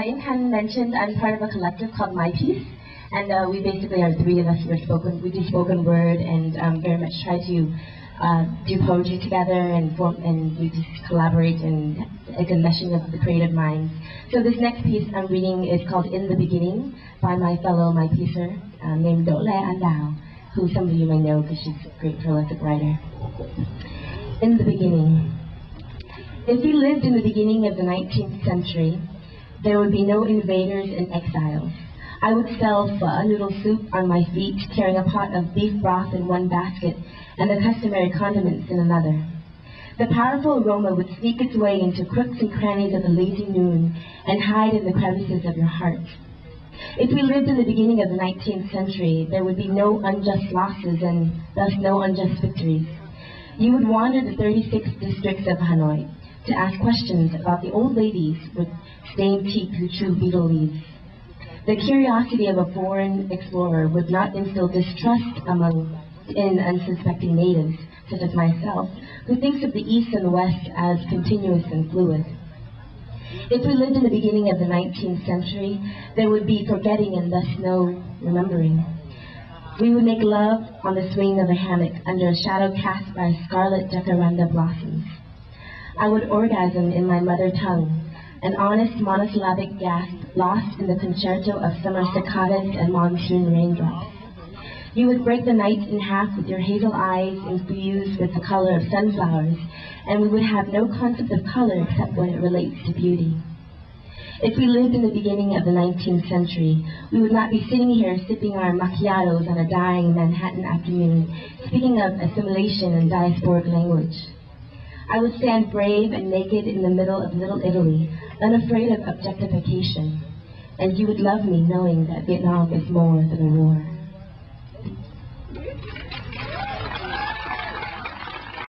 Inhan mentioned, I'm part of a collective called My Piece, and we basically are three of us we do spoken word and very much try to do poetry together and we just collaborate and like a meshing of the creative minds. So this next piece I'm reading is called In the Beginning by my fellow My Piecer named Do Le AnhDao, who some of you may know because she's a great prolific writer. In the beginning. If we lived in the beginning of the 19th century, there would be no invaders and exiles. I would sell pho noodle soup on my feet, carrying a pot of beef broth in one basket and the customary condiments in another. The powerful aroma would sneak its way into crooks and crannies of the lazy noon and hide in the crevices of your heart. If we lived in the beginning of the 19th century, there would be no unjust losses and thus no unjust victories. You would wander the 36 districts of Hanoi to ask questions about the old ladies with stained teeth who chew betel leaves. The curiosity of a foreign explorer would not instill distrust in unsuspecting natives, such as myself, who thinks of the East and the West as continuous and fluid. If we lived in the beginning of the 19th century, there would be forgetting and thus no remembering. We would make love on the swing of a hammock under a shadow cast by scarlet jacaranda blossoms. I would orgasm in my mother tongue, an honest monosyllabic gasp lost in the concerto of summer cicadas and monsoon raindrops. You would break the night in half with your hazel eyes infused with the color of sunflowers, and we would have no concept of color except when it relates to beauty. If we lived in the beginning of the 19th century, we would not be sitting here sipping our macchiatos on a dying Manhattan afternoon, speaking of assimilation and diasporic language. I would stand brave and naked in the middle of Little Italy, unafraid of objectification, and you would love me knowing that Vietnam is more than a war.